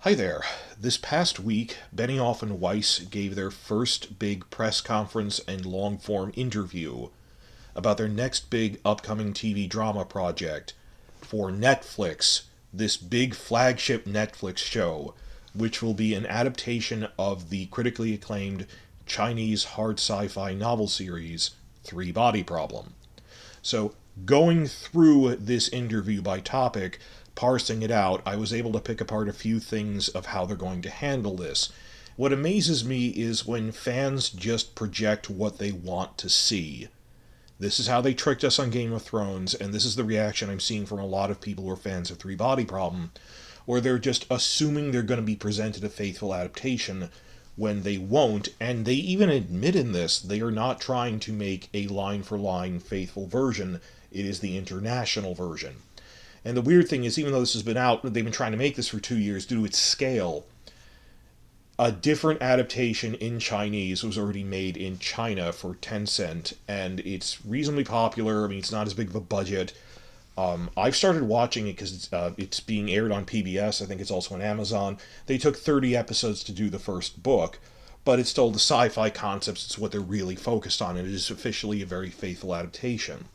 Hi there. This past week, Benioff and Weiss gave their first big press conference and long form interview about their next big upcoming TV drama project for Netflix, this big flagship Netflix show, which will be an adaptation of the critically acclaimed Chinese hard sci fi novel series, Three Body Problem. So, going through this interview by topic, parsing it out, I was able to pick apart a few things of how they're going to handle this. What amazes me is when fans just project what they want to see. This is how they tricked us on Game of Thrones, and this is the reaction I'm seeing from a lot of people who are fans of Three Body Problem, where they're just assuming they're going to be presented a faithful adaptation when they won't, and they even admit in this they are not trying to make a line for line faithful version, it is the international version. And the weird thing is, even though this has been out, they've been trying to make this for 2 years due to its scale. A different adaptation in Chinese was already made in China for Tencent, and it's reasonably popular. I mean, it's not as big of a budget. I've started watching it because it's being aired on PBS. I think it's also on Amazon. They took 30 episodes to do the first book, but it's still the sci-fi concepts. It's what they're really focused on, and it is officially a very faithful adaptation.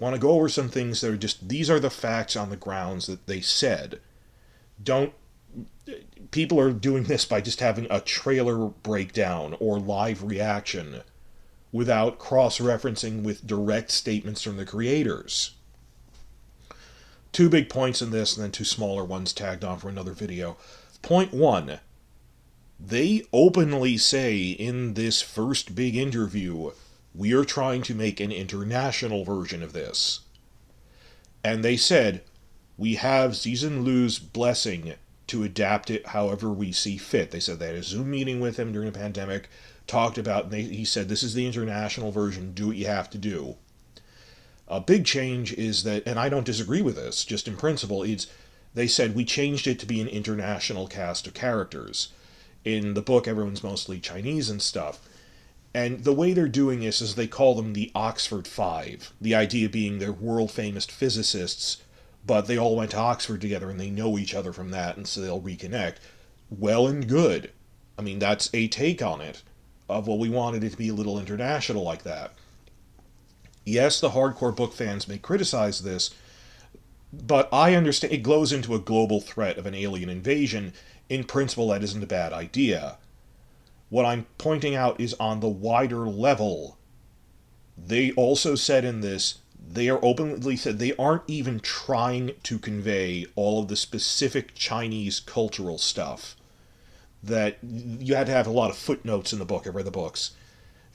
I want to go over some things that are just, these are the facts on the grounds that they said. Don't, people are doing this by just having a trailer breakdown or live reaction without cross-referencing with direct statements from the creators. Two big points in this, and then two smaller ones tagged on for another video. Point one, they openly say in this first big interview, we are trying to make an international version of this. And they said, we have Cixin Liu's blessing to adapt it however we see fit. They said they had a Zoom meeting with him during the pandemic, talked about, and he said, this is the international version, do what you have to do. A big change is that, and I don't disagree with this, just in principle, they said we changed it to be an international cast of characters. In the book, everyone's mostly Chinese and stuff. And the way they're doing this is they call them the Oxford Five. The idea being they're world-famous physicists, but they all went to Oxford together and they know each other from that, and so they'll reconnect. Well and good. I mean, that's a take on it. Well, we wanted it to be a little international like that. Yes, the hardcore book fans may criticize this, but I understand it glows into a global threat of an alien invasion. In principle, that isn't a bad idea. What I'm pointing out is on the wider level. They also said in this, they are openly said they aren't even trying to convey all of the specific Chinese cultural stuff. That you had to have a lot of footnotes in the book. I read the books.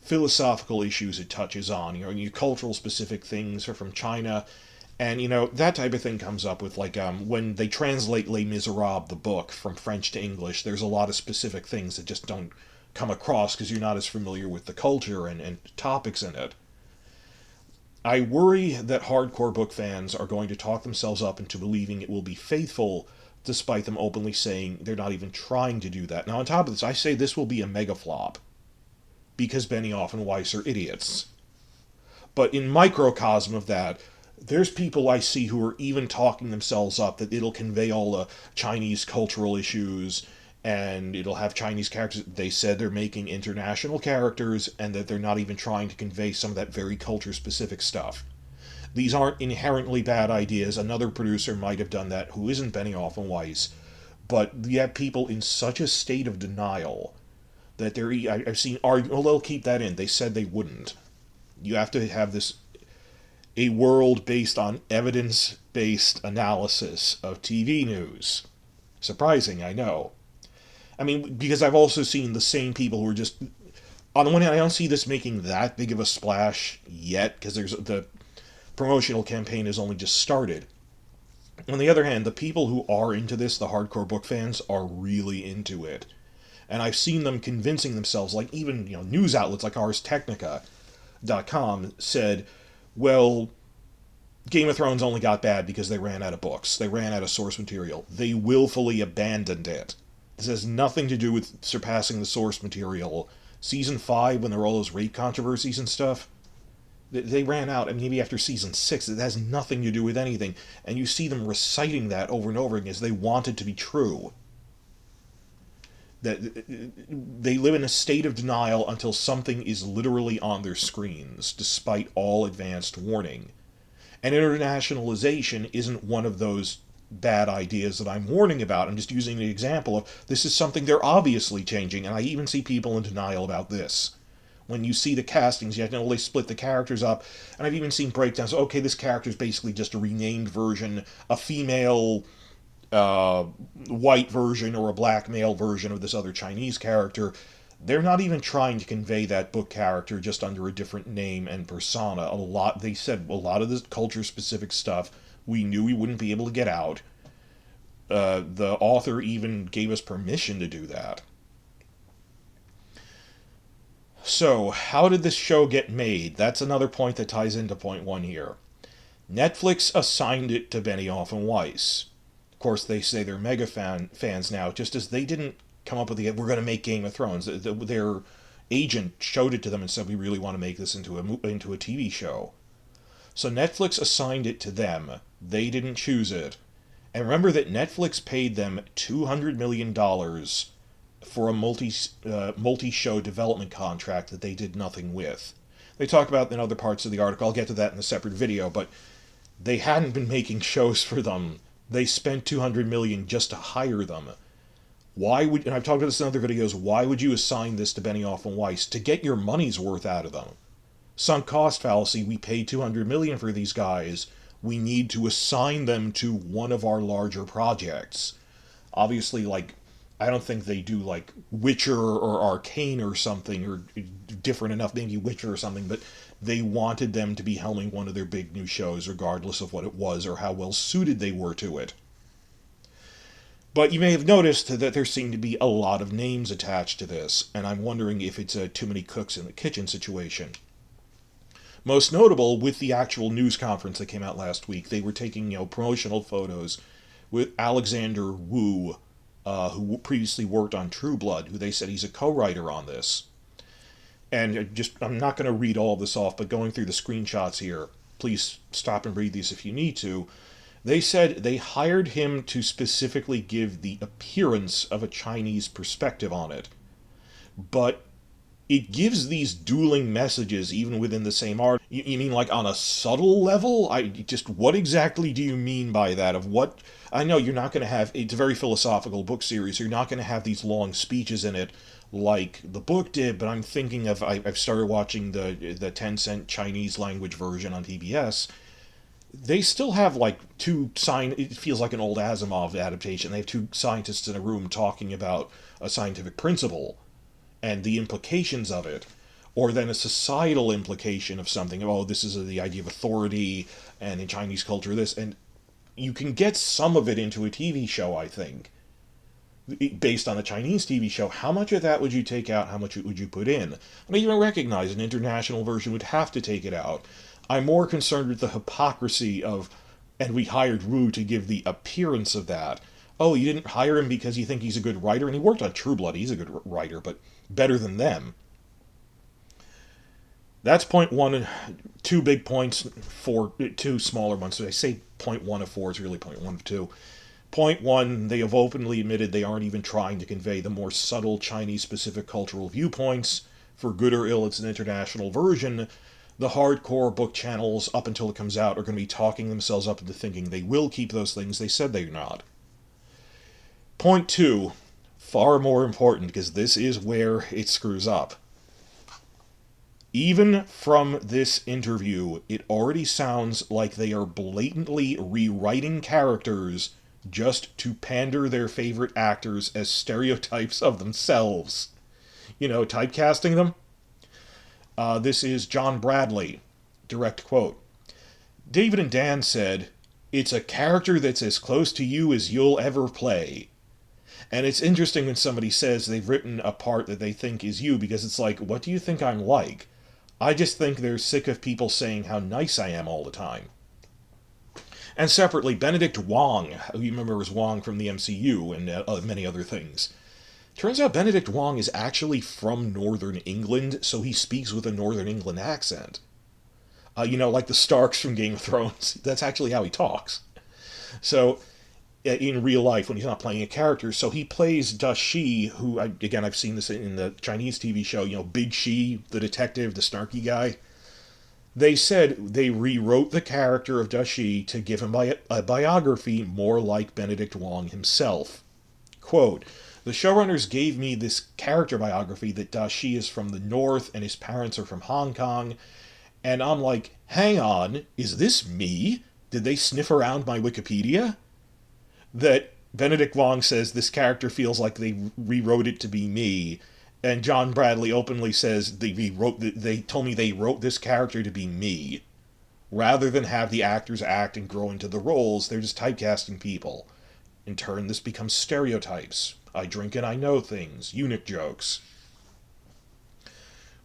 Philosophical issues it touches on, your cultural specific things are from China, and that type of thing comes up with when they translate Les Miserables, the book, from French to English. There's a lot of specific things that just don't come across because you're not as familiar with the culture and topics in it. I worry that hardcore book fans are going to talk themselves up into believing it will be faithful, despite them openly saying they're not even trying to do that. Now, on top of this, I say this will be a mega flop because Benioff and Weiss are idiots. But in microcosm of that, there's people I see who are even talking themselves up that it'll convey all the Chinese cultural issues and it'll have Chinese characters. They said they're making international characters and that they're not even trying to convey some of that very culture-specific stuff. These aren't inherently bad ideas. Another producer might have done that who isn't Benioff and Weiss. But you have people in such a state of denial that I've seen argue, well, they'll keep that in. They said they wouldn't. You have to have a world based on evidence-based analysis of TV news. Surprising, I know. I mean, because I've also seen the same people who are just, on the one hand, I don't see this making that big of a splash yet, because the promotional campaign has only just started. On the other hand, the people who are into this, the hardcore book fans, are really into it. And I've seen them convincing themselves, like even news outlets like Ars Technica.com said, well, Game of Thrones only got bad because they ran out of books. They ran out of source material. They willfully abandoned it. This has nothing to do with surpassing the source material. Season 5, when there were all those rape controversies and stuff, they ran out, and maybe after season 6, it has nothing to do with anything. And you see them reciting that over and over again as they want it to be true. that they live in a state of denial until something is literally on their screens, despite all advanced warning. And internationalization isn't one of those bad ideas that I'm warning about. I'm just using an example of this is something they're obviously changing, and I even see people in denial about this. When you see the castings, you have to know they split the characters up, and I've even seen breakdowns. Okay, this character is basically just a renamed version, a female white version or a black male version of this other Chinese character. They're not even trying to convey that book character just under a different name and persona. They said a lot of this culture specific stuff we knew we wouldn't be able to get out. The author even gave us permission to do that. So, how did this show get made? That's another point that ties into point one here. Netflix assigned it to Benioff and Weiss. Of course, they say they're mega fans now, just as they didn't come up with we're going to make Game of Thrones. Their agent showed it to them and said, we really want to make this into a TV show. So Netflix assigned it to them. They didn't choose it. And remember that Netflix paid them $200 million for a multi-show development contract that they did nothing with. They talk about in other parts of the article, I'll get to that in a separate video, but they hadn't been making shows for them. They spent $200 million just to hire them. And I've talked about this in other videos, why would you assign this to Benioff and Weiss? To get your money's worth out of them. Sunk cost fallacy, we paid $200 million for these guys. We need to assign them to one of our larger projects. Obviously, I don't think they do Witcher or Arcane or something, or different enough, maybe Witcher or something, but they wanted them to be helming one of their big new shows, regardless of what it was or how well suited they were to it. But you may have noticed that there seem to be a lot of names attached to this, and I'm wondering if it's a too many cooks in the kitchen situation. Most notable, with the actual news conference that came out last week, they were taking promotional photos with Alexander Wu, who previously worked on True Blood, who they said he's a co-writer on this. And I'm not going to read all of this off, but going through the screenshots here, please stop and read these if you need to. They said they hired him to specifically give the appearance of a Chinese perspective on it. But it gives these dueling messages even within the same art. You mean on a subtle level? What exactly do you mean by that? I know you're not going to have, it's a very philosophical book series, so you're not going to have these long speeches in it like the book did, but I'm thinking of, I've started watching the 10-cent Chinese language version on PBS. They still have it feels like an old Asimov adaptation. They have two scientists in a room talking about a scientific principle and the implications of it, or then a societal implication of something. Oh, this is the idea of authority, and in Chinese culture this, and you can get some of it into a TV show, I think, based on a Chinese TV show. How much of that would you take out? How much would you put in? And I even recognize an international version would have to take it out. I'm more concerned with the hypocrisy of, and we hired Wu to give the appearance of that. Oh, you didn't hire him because you think he's a good writer, and he worked on True Blood. He's a good writer, but better than them. That's point one. Two big points, two smaller ones. So I say point one of four is really point one of two. Point one, they have openly admitted they aren't even trying to convey the more subtle Chinese-specific cultural viewpoints. For good or ill, it's an international version. The hardcore book channels, up until it comes out, are going to be talking themselves up into thinking they will keep those things they said they're not. Point two, far more important, because this is where it screws up. Even from this interview, it already sounds like they are blatantly rewriting characters just to pander their favorite actors as stereotypes of themselves. Typecasting them. This is John Bradley, direct quote. David and Dan said, "It's a character that's as close to you as you'll ever play." And it's interesting when somebody says they've written a part that they think is you, because it's like, what do you think I'm like? I just think they're sick of people saying how nice I am all the time. And separately, Benedict Wong, who you remember as Wong from the MCU and many other things. Turns out Benedict Wong is actually from Northern England, so he speaks with a Northern England accent. Like the Starks from Game of Thrones. That's actually how he talks. So in real life when he's not playing a character. So he plays Da Shi, who, again, I've seen this in the Chinese TV show, Big Shi, the detective, the snarky guy. They said they rewrote the character of Da Shi to give him a biography more like Benedict Wong himself. Quote, the showrunners gave me this character biography that Da Shi is from the North and his parents are from Hong Kong. And I'm like, hang on, is this me? Did they sniff around my Wikipedia? That Benedict Wong says this character feels like they rewrote it to be me. And John Bradley openly says they told me they wrote this character to be me. Rather than have the actors act and grow into the roles, they're just typecasting people. In turn, this becomes stereotypes. I drink and I know things. Eunuch jokes.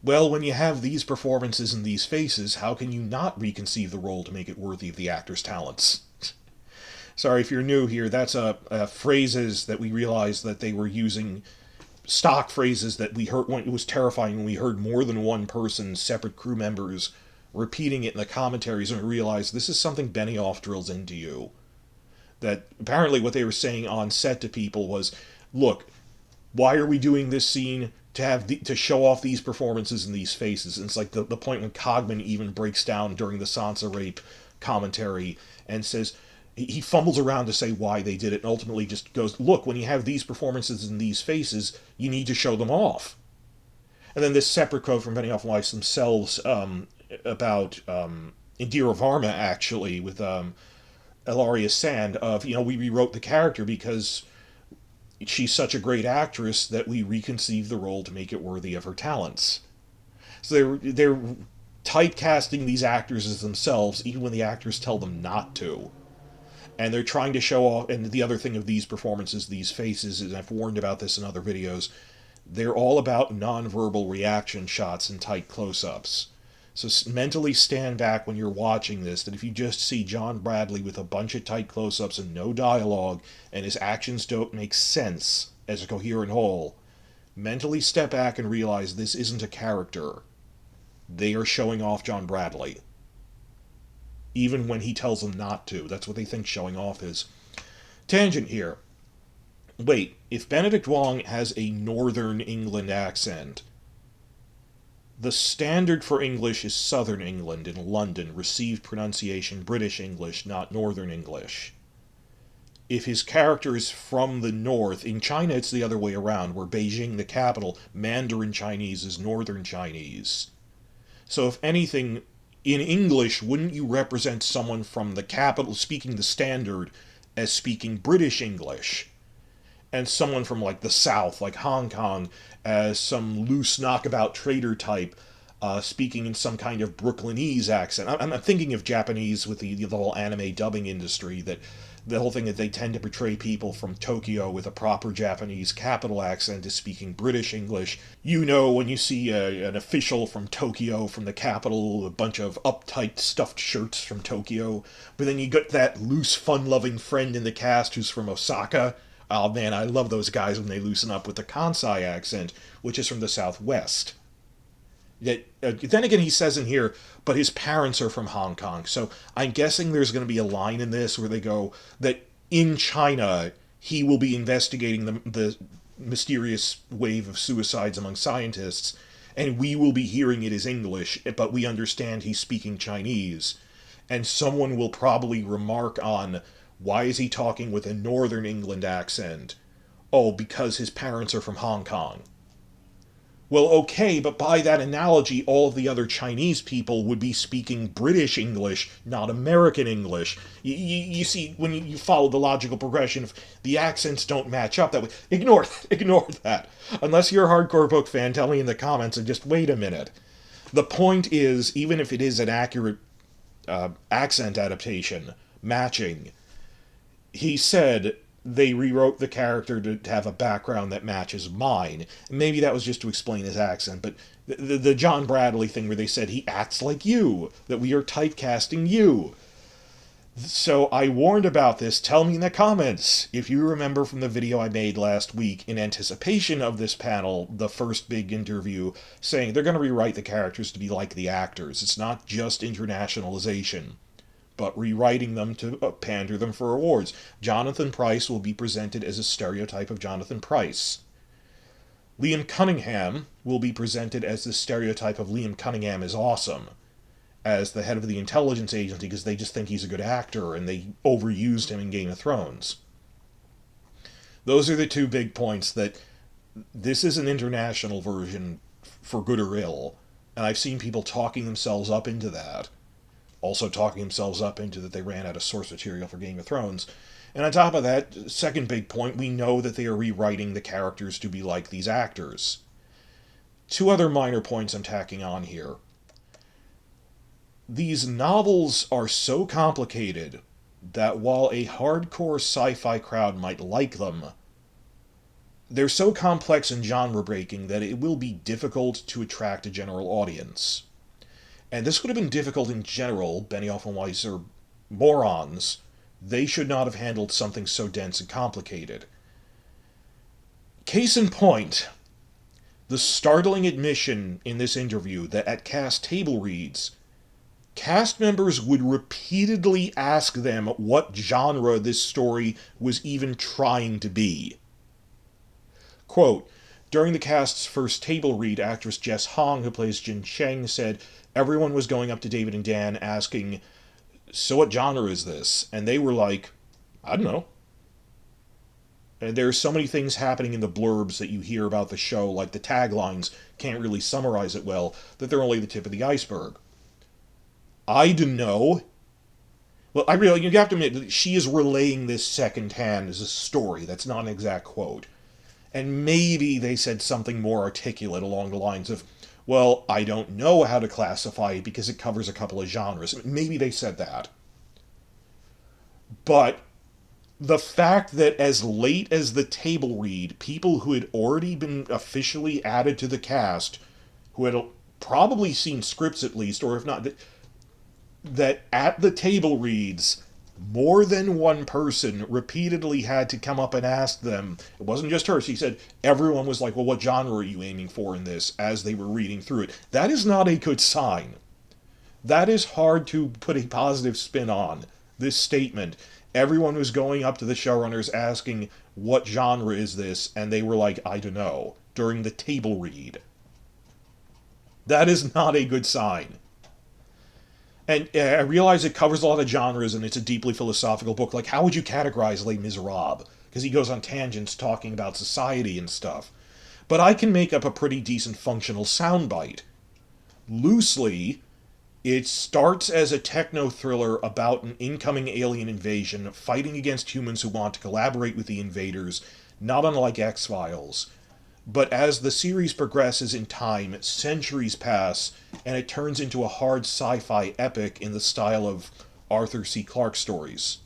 Well, when you have these performances and these faces, how can you not reconceive the role to make it worthy of the actor's talents? Sorry if you're new here, that's phrases that we realized that they were using, stock phrases that we heard when it was terrifying when we heard more than one person, separate crew members, repeating it in the commentaries, and we realized this is something Benioff drills into you. That apparently what they were saying on set to people was, look, why are we doing this scene? To show off these performances and these faces. And it's like the point when Cogman even breaks down during the Sansa rape commentary and says, he fumbles around to say why they did it, and ultimately just goes, look, when you have these performances and these faces, you need to show them off. And then this separate quote from Benioff Weiss themselves about Indira Varma, actually, with Ilaria Sand, of, we rewrote the character because she's such a great actress that we reconceived the role to make it worthy of her talents. So they're typecasting these actors as themselves, even when the actors tell them not to. And they're trying to show off, and the other thing of these performances, these faces, and I've warned about this in other videos, they're all about nonverbal reaction shots and tight close-ups. So mentally stand back when you're watching this, that if you just see John Bradley with a bunch of tight close-ups and no dialogue, and his actions don't make sense as a coherent whole, mentally step back and realize this isn't a character. They are showing off John Bradley. Even when he tells them not to. That's what they think showing off is. Tangent here. Wait, if Benedict Wong has a Northern England accent, the standard for English is Southern England in London, received pronunciation British English, not Northern English. If his character is from the north, in China it's the other way around, where Beijing, the capital, Mandarin Chinese is Northern Chinese. So if anything, in English, wouldn't you represent someone from the capital speaking the standard as speaking British English? And someone from, like, the South, like Hong Kong, as some loose knockabout trader type, speaking in some kind of Brooklynese accent. I'm thinking of Japanese with the whole anime dubbing industry, that the whole thing that they tend to portray people from Tokyo with a proper Japanese capital accent as speaking British English. When you see an official from Tokyo, from the capital, a bunch of uptight stuffed shirts from Tokyo, but then you get that loose, fun-loving friend in the cast who's from Osaka. Oh man, I love those guys when they loosen up with the Kansai accent, which is from the Southwest. Then again, he says in here, but his parents are from Hong Kong. So I'm guessing there's going to be a line in this where they go that in China, he will be investigating the mysterious wave of suicides among scientists, and we will be hearing it as English, but we understand he's speaking Chinese. And someone will probably remark on, why is he talking with a Northern England accent? Oh, because his parents are from Hong Kong. Well, okay, but by that analogy, all of the other Chinese people would be speaking British English, not American English. You see, when you follow the logical progression, if the accents don't match up that way, ignore that. Unless you're a hardcore book fan, tell me in the comments and just wait a minute. The point is, even if it is an accurate accent adaptation, matching, he said they rewrote the character to have a background that matches mine. Maybe that was just to explain his accent, but the John Bradley thing where they said he acts like you, that we are typecasting you. So I warned about this. Tell me in the comments if you remember from the video I made last week in anticipation of this panel, the first big interview, saying they're going to rewrite the characters to be like the actors. It's not just internationalization. but rewriting them to pander them for awards. Jonathan Pryce will be presented as a stereotype of Jonathan Pryce. Liam Cunningham will be presented as the stereotype of Liam Cunningham is awesome, as the head of the intelligence agency, because they just think he's a good actor and they overused him in Game of Thrones. Those are the two big points, that this is an international version for good or ill, and I've seen people talking themselves up into that. Also talking themselves up into that they ran out of source material for Game of Thrones. And on top of that, second big point, we know that they are rewriting the characters to be like these actors. Two other minor points I'm tacking on here. These novels are so complicated that while a hardcore sci-fi crowd might like them, they're so complex and genre-breaking that it will be difficult to attract a general audience. And this would have been difficult in general. Benioff and Weiss are morons. They should not have handled something so dense and complicated. Case in point, the startling admission in this interview that at cast table reads, cast members would repeatedly ask them what genre this story was even trying to be. Quote, during the cast's first table read, actress Jess Hong, who plays Jin Cheng, said everyone was going up to David and Dan asking, so what genre is this? And they were like, I don't know. And there's so many things happening in the blurbs that you hear about the show, like the taglines can't really summarize it well, that they're only the tip of the iceberg. I don't know. Well, you have to admit, she is relaying this secondhand as a story. That's not an exact quote. And maybe they said something more articulate along the lines of, well, I don't know how to classify it because it covers a couple of genres. Maybe they said that. But the fact that as late as the table read, people who had already been officially added to the cast, who had probably seen scripts at least, or if not, that at the table reads, more than one person repeatedly had to come up and ask them. It wasn't just her. She said everyone was like, well, what genre are you aiming for in this, as they were reading through it. That is not a good sign. That is hard to put a positive spin on, this statement. Everyone was going up to the showrunners asking, what genre is this? And they were like, I don't know, during the table read. That is not a good sign. And I realize it covers a lot of genres and it's a deeply philosophical book. Like, how would you categorize Les Miserables? Because he goes on tangents talking about society and stuff. But I can make up a pretty decent functional soundbite. Loosely, it starts as a techno-thriller about an incoming alien invasion fighting against humans who want to collaborate with the invaders, not unlike X-Files. But as the series progresses in time, centuries pass, and it turns into a hard sci-fi epic in the style of Arthur C. Clarke stories.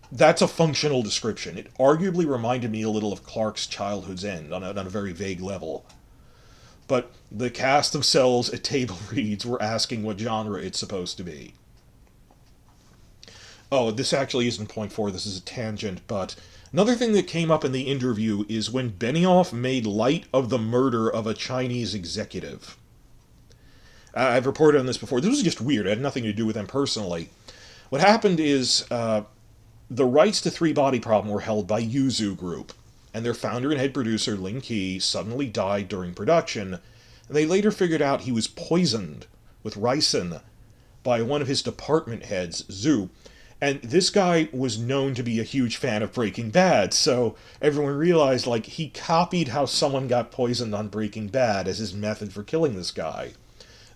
That's a functional description. It arguably reminded me a little of Clarke's Childhood's End on a very vague level. But the cast themselves at table reads were asking what genre it's supposed to be. Oh, this actually isn't point 4, this is a tangent, but another thing that came up in the interview is when Benioff made light of the murder of a Chinese executive. I've reported on this before. This was just weird. It had nothing to do with them personally. What happened is the rights to Three Body Problem were held by Yuzu Group, and their founder and head producer, Lin Ki, suddenly died during production, and they later figured out he was poisoned with ricin by one of his department heads, Zhu. And this guy was known to be a huge fan of Breaking Bad, so everyone realized, like, he copied how someone got poisoned on Breaking Bad as his method for killing this guy.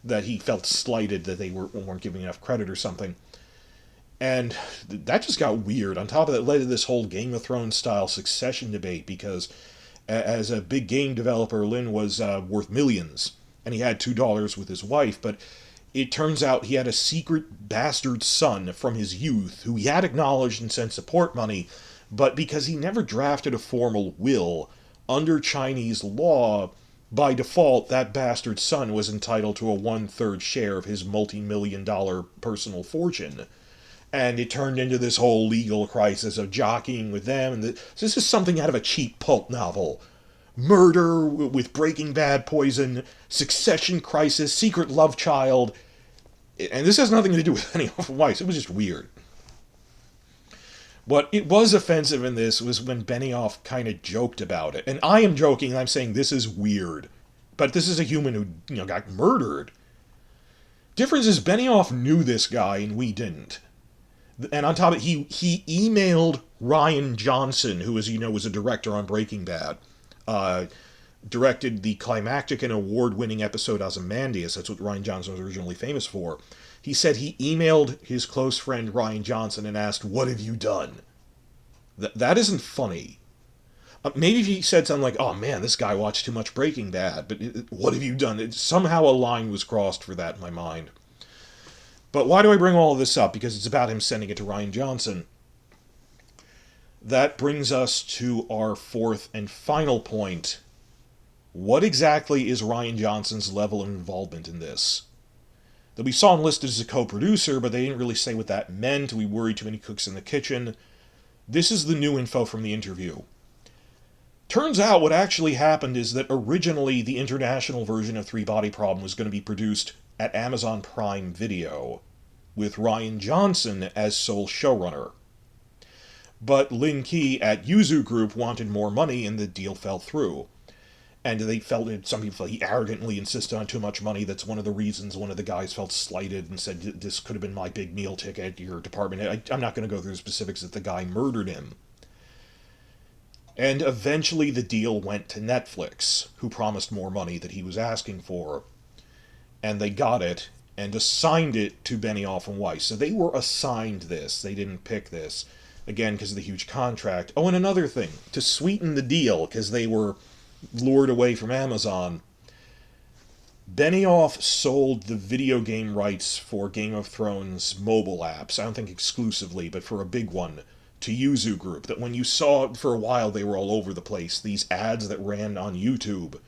That he felt slighted that they weren't giving enough credit or something. And that just got weird. On top of that, led to this whole Game of Thrones style succession debate, because as a big game developer, Lin was worth millions, and he had $2 with his wife, but it turns out he had a secret bastard son from his youth who he had acknowledged and sent support money, but because he never drafted a formal will, under Chinese law, by default, that bastard son was entitled to a 1/3 share of his multi-million-dollar personal fortune. And it turned into this whole legal crisis of jockeying with them. And this is something out of a cheap pulp novel. Murder with Breaking Bad poison, succession crisis, secret love child. And this has nothing to do with Benioff Weiss. It was just weird. What it was offensive in this was when Benioff kind of joked about it. And I am joking, and I'm saying this is weird. But this is a human who, got murdered. Difference is Benioff knew this guy and we didn't. And on top of it, he emailed Rian Johnson, who, as you know, was a director on Breaking Bad. Directed the climactic and award-winning episode Ozymandias. That's what Rian Johnson was originally famous for. He said he emailed his close friend Rian Johnson and asked, "What have you done?" That isn't funny. Maybe if he said something like, "Oh man, this guy watched too much Breaking Bad," but what have you done? Somehow a line was crossed for that in my mind. But why do I bring all of this up? Because it's about him sending it to Rian Johnson. That brings us to our fourth and final point. What exactly is Rian Johnson's level of involvement in this? That we saw him listed as a co-producer, but they didn't really say what that meant. We worried too many cooks in the kitchen. This is the new info from the interview. Turns out what actually happened is that originally the international version of Three Body Problem was going to be produced at Amazon Prime Video, with Rian Johnson as sole showrunner. But Lin Key at Yuzu Group wanted more money and the deal fell through. And some people felt he arrogantly insisted on too much money. That's one of the reasons one of the guys felt slighted and said, "This could have been my big meal ticket, your department." I'm not going to go through the specifics that the guy murdered him. And eventually the deal went to Netflix, who promised more money that he was asking for. And they got it, and assigned it to Benioff and Weiss. So they were assigned this. They didn't pick this. Again, because of the huge contract. Oh, and another thing. To sweeten the deal, because they were lured away from Amazon, Benioff sold the video game rights for Game of Thrones mobile apps. I don't think exclusively, but for a big one, to Yuzu Group. That when you saw, for a while, they were all over the place. These ads that ran on YouTube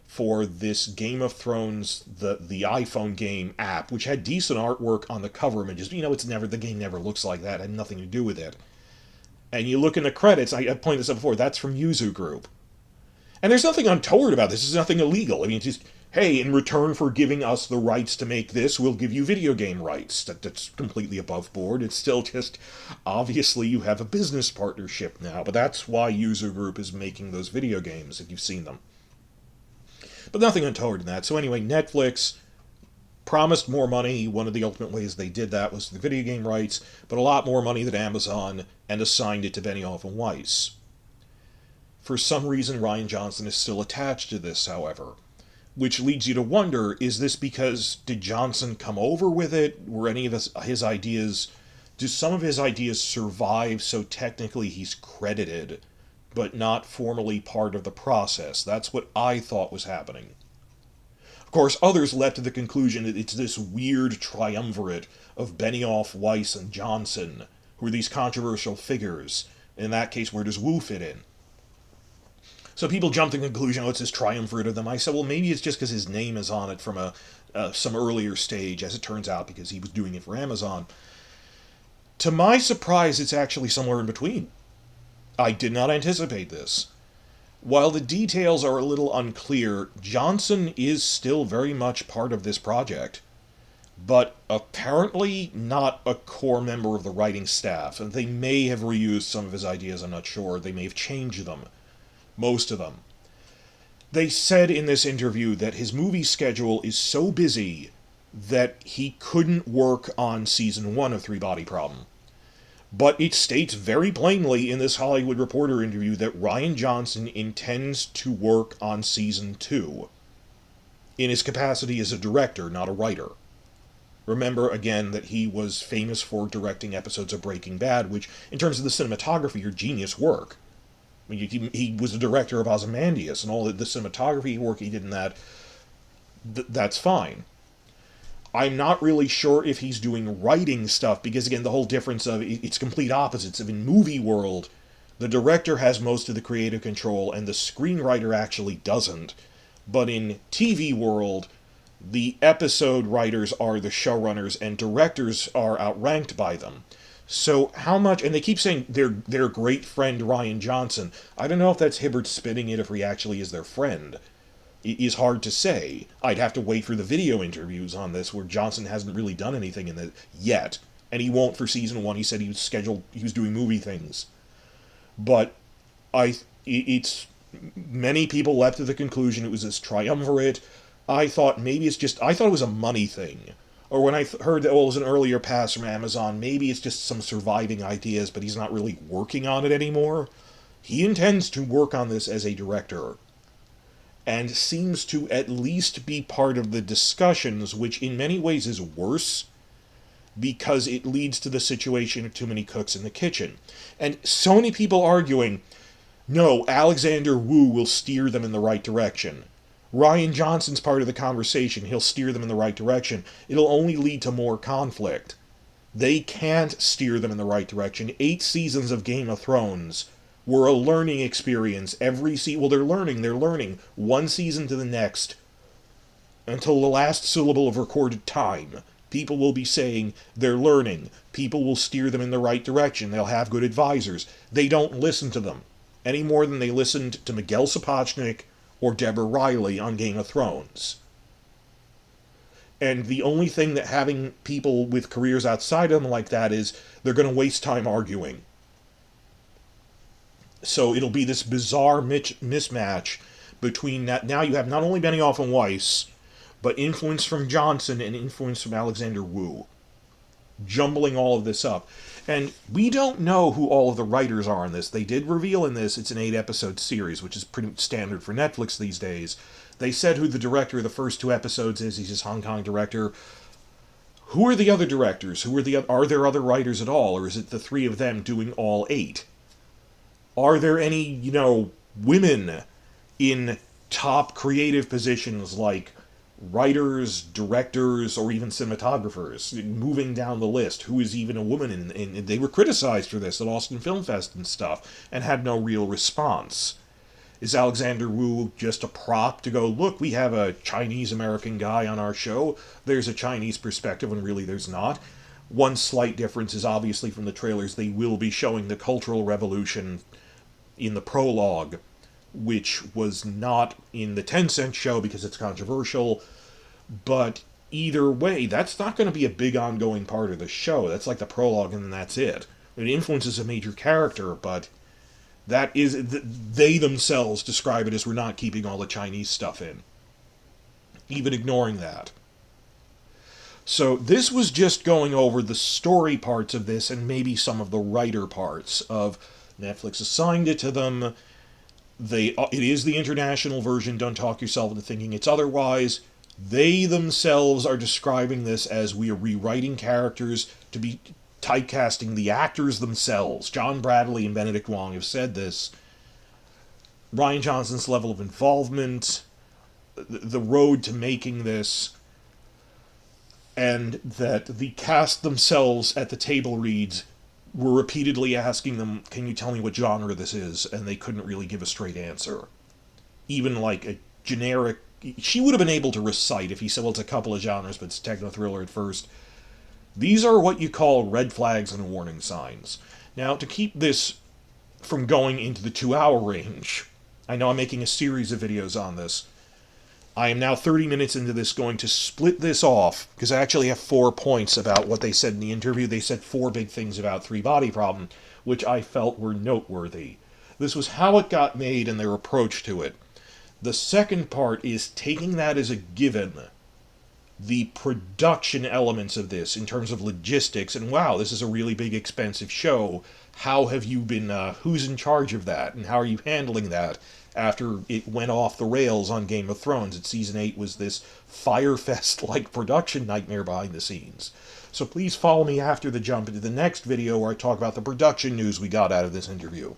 for this Game of Thrones, the iPhone game app, which had decent artwork on the cover images. The game never looks like that. It had nothing to do with it. And you look in the credits, I pointed this out before, that's from Yuzu Group. And there's nothing untoward about this. There's nothing illegal. It's just, hey, in return for giving us the rights to make this, we'll give you video game rights. That's completely above board. It's still just, obviously you have a business partnership now, but that's why Yuzu Group is making those video games, if you've seen them. But nothing untoward in that. So anyway, Netflix promised more money. One of the ultimate ways they did that was the video game rights, but a lot more money than Amazon, and assigned it to Benioff and Weiss. For some reason, Rian Johnson is still attached to this, however. Which leads you to wonder, is this because, did Johnson come over with it? Were any of his ideas, do some of his ideas survive so technically he's credited, but not formally part of the process? That's what I thought was happening. Of course, others leapt to the conclusion that it's this weird triumvirate of Benioff, Weiss, and Johnson, who are these controversial figures. In that case, where does Wu fit in? So people jumped to the conclusion, it's this triumvirate of them. I said, well, maybe it's just because his name is on it from some earlier stage, as it turns out, because he was doing it for Amazon. To my surprise, it's actually somewhere in between. I did not anticipate this. While the details are a little unclear, Johnson is still very much part of this project, but apparently not a core member of the writing staff. And they may have reused some of his ideas, I'm not sure. They may have changed them. Most of them. They said in this interview that his movie schedule is so busy that he couldn't work on season 1 of Three Body Problem. But it states very plainly in this Hollywood Reporter interview that Rian Johnson intends to work on season 2, in his capacity as a director, not a writer. Remember, again, that he was famous for directing episodes of Breaking Bad, which, in terms of the cinematography, are genius work. I mean, he was the director of Ozymandias, and all the cinematography work he did in that, that's fine. I'm not really sure if he's doing writing stuff, because again, the whole difference of, it's complete opposites. Of in movie world, the director has most of the creative control, and the screenwriter actually doesn't. But in TV world, the episode writers are the showrunners, and directors are outranked by them. So how much, and they keep saying their great friend Rian Johnson. I don't know if that's Hibbert spinning it, if he actually is their friend. is hard to say. I'd have to wait for the video interviews on this, where Johnson hasn't really done anything in it yet, and he won't for season 1. He said he was doing movie things. But it's many people leapt to the conclusion it was this triumvirate. I thought it was a money thing. Or when I heard that, it was an earlier pass from Amazon, maybe it's just some surviving ideas, but he's not really working on it anymore. He intends to work on this as a director, and seems to at least be part of the discussions, which in many ways is worse, because it leads to the situation of too many cooks in the kitchen. And so many people arguing, no, Alexander Wu will steer them in the right direction. Rian Johnson's part of the conversation. He'll steer them in the right direction. It'll only lead to more conflict. They can't steer them in the right direction. 8 seasons of Game of Thrones were a learning experience. Well, they're learning. One season to the next. Until the last syllable of recorded time. People will be saying they're learning. People will steer them in the right direction. They'll have good advisors. They don't listen to them any more than they listened to Miguel Sapochnik or Deborah Riley on Game of Thrones. And the only thing that having people with careers outside of them like that is they're going to waste time arguing. So it'll be this bizarre mismatch between that. Now you have not only Benioff and Weiss, but influence from Johnson and influence from Alexander Wu, jumbling all of this up. And we don't know who all of the writers are in this. They did reveal in this it's an 8-episode series, which is pretty standard for Netflix these days. They said who the director of the first 2 episodes is. He's this Hong Kong director. Who are the other directors? Are there other writers at all, or is it the 3 of them doing all 8? Are there any, women in top creative positions like writers, directors, or even cinematographers, moving down the list? Who is even a woman? And they were criticized for this at Austin Film Fest and stuff, and had no real response. Is Alexander Wu just a prop to go, look, we have a Chinese-American guy on our show, there's a Chinese perspective, when really there's not? One slight difference is obviously from the trailers, they will be showing the Cultural Revolution in the prologue, which was not in the Tencent show because it's controversial. But either way, that's not going to be a big ongoing part of the show. That's like the prologue and then that's it. It influences a major character, but they themselves describe it as we're not keeping all the Chinese stuff in, even ignoring that. So this was just going over the story parts of this and maybe some of the writer parts of Netflix assigned it to them. It is the international version, don't talk yourself into thinking it's otherwise. They themselves are describing this as we are rewriting characters to be typecasting the actors themselves. John Bradley and Benedict Wong have said this. Rian Johnson's level of involvement, the road to making this, and that the cast themselves at the table reads were repeatedly asking them, can you tell me what genre this is? And they couldn't really give a straight answer. Even like a generic... She would have been able to recite if he said, well, it's a couple of genres, but it's techno-thriller at first. These are what you call red flags and warning signs. Now, to keep this from going into the 2-hour range, I know I'm making a series of videos on this. I am now 30 minutes into this going to split this off, because I actually have 4 points about what they said in the interview. They said 4 big things about Three Body Problem, which I felt were noteworthy. This was how it got made and their approach to it. The second part is taking that as a given, the production elements of this in terms of logistics, and wow, this is a really big, expensive show. How have you been, who's in charge of that, and how are you handling that after it went off the rails on Game of Thrones? Season 8 was this Fyre Fest-like production nightmare behind the scenes. So please follow me after the jump into the next video where I talk about the production news we got out of this interview.